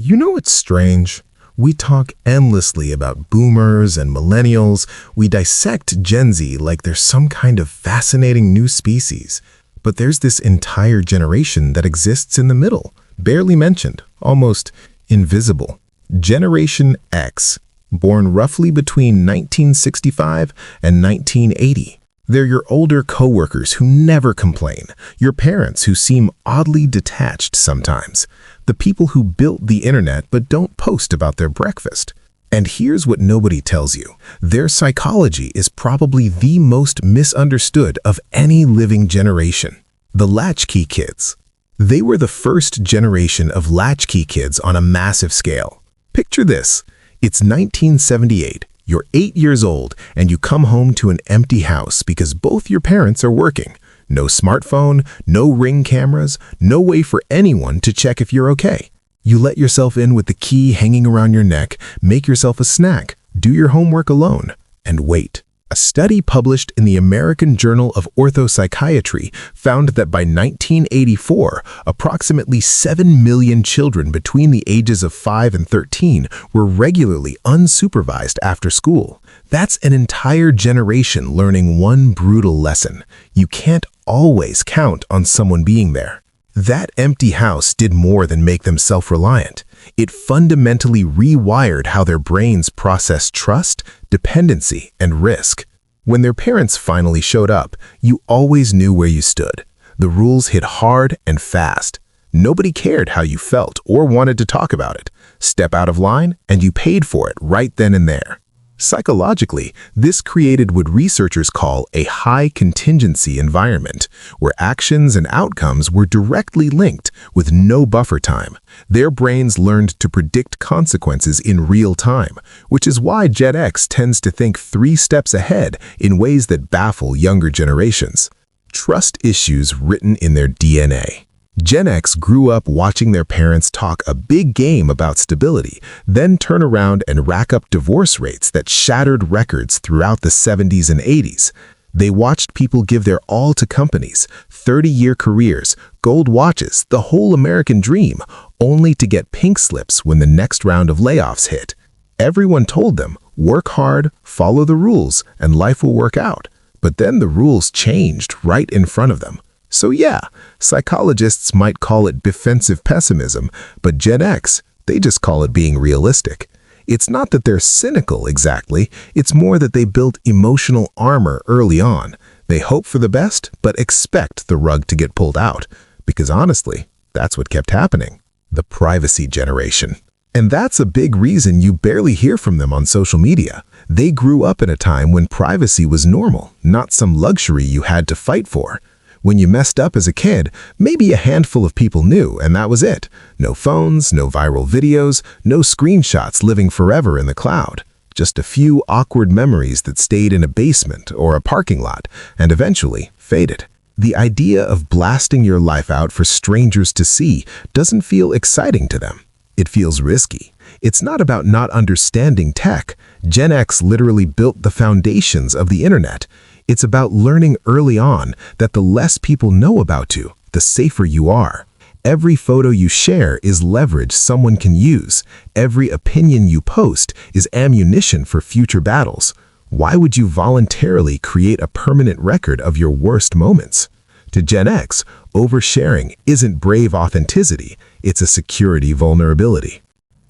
You know what's strange? We talk endlessly about boomers and millennials. We dissect Gen Z like they're some kind of fascinating new species. But there's this entire generation that exists in the middle, barely mentioned, almost invisible. Generation X, born roughly between 1965 and 1980. They're your older coworkers who never complain, your parents who seem oddly detached sometimes, the people who built the internet but don't post about their breakfast. And here's what nobody tells you. Their psychology is probably the most misunderstood of any living generation. The Latchkey kids. They were the first generation of Latchkey kids on a massive scale. Picture this. It's 1978. You're 8 years old and you come home to an empty house because both your parents are working. No smartphone, no Ring cameras, no way for anyone to check if you're okay. You let yourself in with the key hanging around your neck, make yourself a snack, do your homework alone, and wait. A study published in the American Journal of Orthopsychiatry found that by 1984, approximately 7 million children between the ages of 5 and 13 were regularly unsupervised after school. That's an entire generation learning one brutal lesson. You can't always count on someone being there. That empty house did more than make them self-reliant. It fundamentally rewired how their brains process trust, dependency, and risk. When their parents finally showed up, you always knew where you stood. The rules hit hard and fast. Nobody cared how you felt or wanted to talk about it. Step out of line, and you paid for it right then and there. Psychologically, this created what researchers call a high-contingency environment, where actions and outcomes were directly linked with no buffer time. Their brains learned to predict consequences in real time, which is why Gen X tends to think 3 steps ahead in ways that baffle younger generations. Trust issues written in their DNA. Gen X grew up watching their parents talk a big game about stability, then turn around and rack up divorce rates that shattered records throughout the 70s and 80s. They watched people give their all to companies, 30-year careers, gold watches, the whole American dream, only to get pink slips when the next round of layoffs hit. Everyone told them, work hard, follow the rules, and life will work out. But then the rules changed right in front of them. So yeah, psychologists might call it defensive pessimism, but Gen X, they just call it being realistic. It's not that they're cynical exactly, it's more that they built emotional armor early on. They hope for the best, but expect the rug to get pulled out. Because honestly, that's what kept happening. The privacy generation. And that's a big reason you barely hear from them on social media. They grew up in a time when privacy was normal, not some luxury you had to fight for. When you messed up as a kid, maybe a handful of people knew, and that was it. No phones, no viral videos, no screenshots living forever in the cloud. Just a few awkward memories that stayed in a basement or a parking lot and eventually faded. The idea of blasting your life out for strangers to see doesn't feel exciting to them. It feels risky. It's not about not understanding tech. Gen X literally built the foundations of the internet. It's about learning early on that the less people know about you, the safer you are. Every photo you share is leverage someone can use. Every opinion you post is ammunition for future battles. Why would you voluntarily create a permanent record of your worst moments? To Gen X, oversharing isn't brave authenticity, it's a security vulnerability.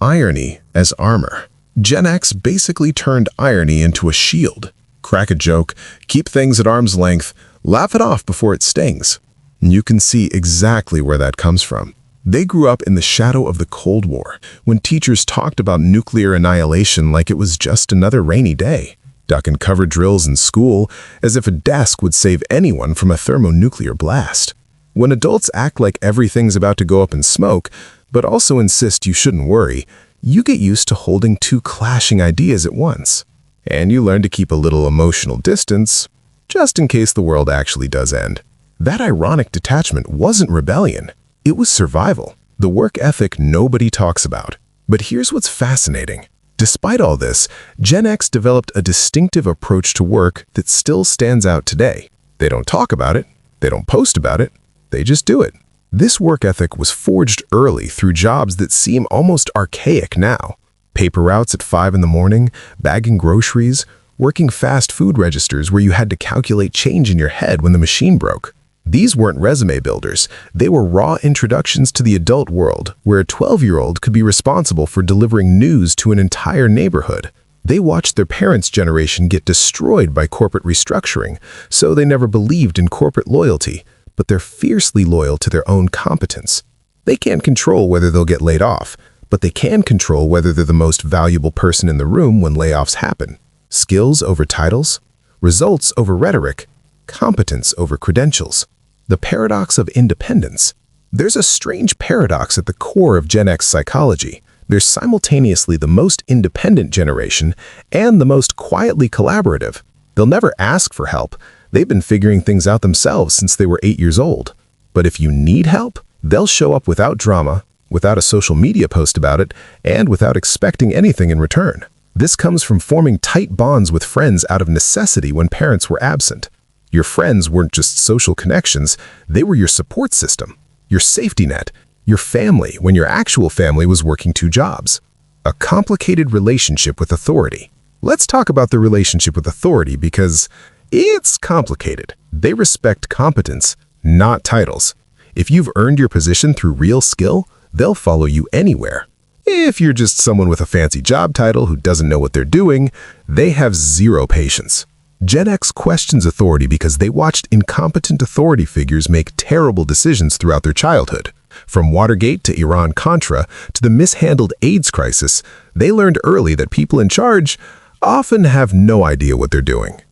Irony as armor. Gen X basically turned irony into a shield. Crack a joke, keep things at arm's length, laugh it off before it stings. You can see exactly where that comes from. They grew up in the shadow of the Cold War, when teachers talked about nuclear annihilation like it was just another rainy day. Duck and cover drills in school, as if a desk would save anyone from a thermonuclear blast. When adults act like everything's about to go up in smoke, but also insist you shouldn't worry, you get used to holding 2 clashing ideas at once. And you learn to keep a little emotional distance, just in case the world actually does end. That ironic detachment wasn't rebellion, it was survival, the work ethic nobody talks about. But here's what's fascinating. Despite all this, Gen X developed a distinctive approach to work that still stands out today. They don't talk about it, they don't post about it, they just do it. This work ethic was forged early through jobs that seem almost archaic now. Paper routes at 5 in the morning, bagging groceries, working fast food registers where you had to calculate change in your head when the machine broke. These weren't resume builders. They were raw introductions to the adult world, where a 12-year-old could be responsible for delivering news to an entire neighborhood. They watched their parents' generation get destroyed by corporate restructuring, so they never believed in corporate loyalty, but they're fiercely loyal to their own competence. They can't control whether they'll get laid off, but they can control whether they're the most valuable person in the room when layoffs happen. Skills over titles, results over rhetoric, competence over credentials. The paradox of independence. There's a strange paradox at the core of Gen X psychology. They're simultaneously the most independent generation and the most quietly collaborative. They'll never ask for help. They've been figuring things out themselves since they were 8 years old. But if you need help, they'll show up without drama, without a social media post about it, and without expecting anything in return. This comes from forming tight bonds with friends out of necessity when parents were absent. Your friends weren't just social connections, they were your support system, your safety net, your family when your actual family was working 2 jobs. A complicated relationship with authority. Let's talk about the relationship with authority because it's complicated. They respect competence, not titles. If you've earned your position through real skill, they'll follow you anywhere. If you're just someone with a fancy job title who doesn't know what they're doing, they have zero patience. Gen X questions authority because they watched incompetent authority figures make terrible decisions throughout their childhood. From Watergate to Iran-Contra to the mishandled AIDS crisis, they learned early that people in charge often have no idea what they're doing.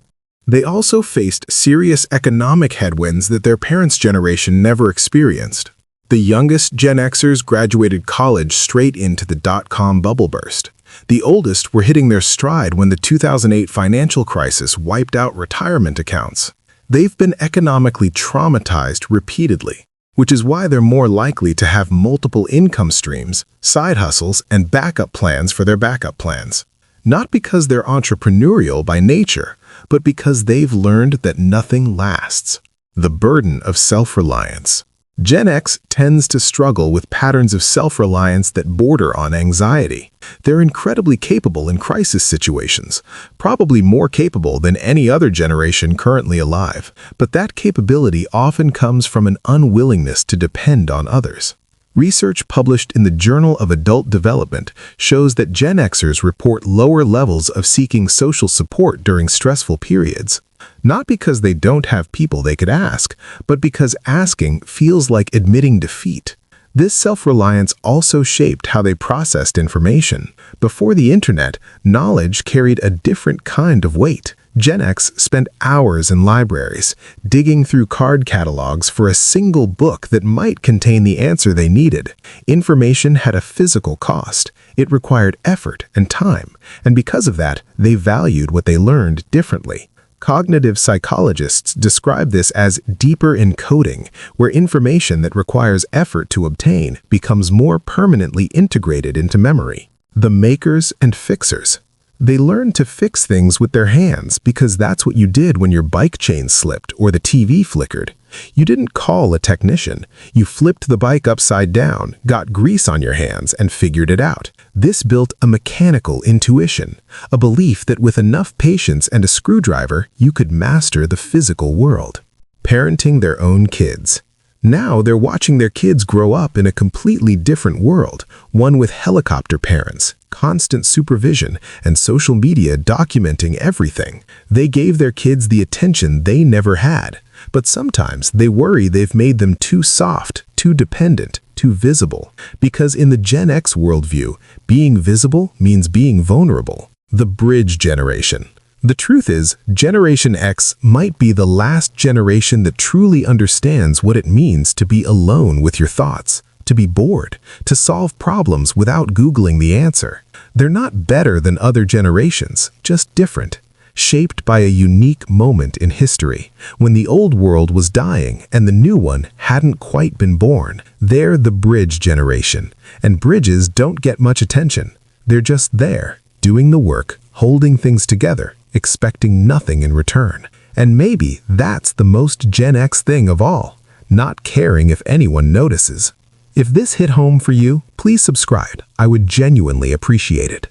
They also faced serious economic headwinds that their parents' generation never experienced. The youngest Gen Xers graduated college straight into the dot-com bubble burst. The oldest were hitting their stride when the 2008 financial crisis wiped out retirement accounts. They've been economically traumatized repeatedly, which is why they're more likely to have multiple income streams, side hustles, and backup plans for their backup plans. Not because they're entrepreneurial by nature, but because they've learned that nothing lasts. The burden of self-reliance. Gen X tends to struggle with patterns of self-reliance that border on anxiety. They're incredibly capable in crisis situations, probably more capable than any other generation currently alive, but that capability often comes from an unwillingness to depend on others. Research published in the Journal of Adult Development shows that Gen Xers report lower levels of seeking social support during stressful periods. Not because they don't have people they could ask, but because asking feels like admitting defeat. This self-reliance also shaped how they processed information. Before the internet, knowledge carried a different kind of weight. Gen X spent hours in libraries, digging through card catalogs for a single book that might contain the answer they needed. Information had a physical cost. It required effort and time, and because of that, they valued what they learned differently. Cognitive psychologists describe this as deeper encoding, where information that requires effort to obtain becomes more permanently integrated into memory. The makers and fixers. They learned to fix things with their hands because that's what you did when your bike chain slipped or the TV flickered. You didn't call a technician. You flipped the bike upside down, got grease on your hands, and figured it out. This built a mechanical intuition, a belief that with enough patience and a screwdriver, you could master the physical world. Parenting their own kids. Now they're watching their kids grow up in a completely different world, one with helicopter parents, constant supervision, and social media documenting everything. They gave their kids the attention they never had, but sometimes they worry they've made them too soft, too dependent, too visible. Because in the Gen X worldview, being visible means being vulnerable. The bridge generation. The truth is, Generation X might be the last generation that truly understands what it means to be alone with your thoughts, to be bored, to solve problems without Googling the answer. They're not better than other generations, just different, shaped by a unique moment in history, when the old world was dying and the new one hadn't quite been born. They're the bridge generation, and bridges don't get much attention. They're just there, doing the work, holding things together, expecting nothing in return. And maybe that's the most Gen X thing of all. not caring if anyone notices. If this hit home for you, please subscribe. I would genuinely appreciate it.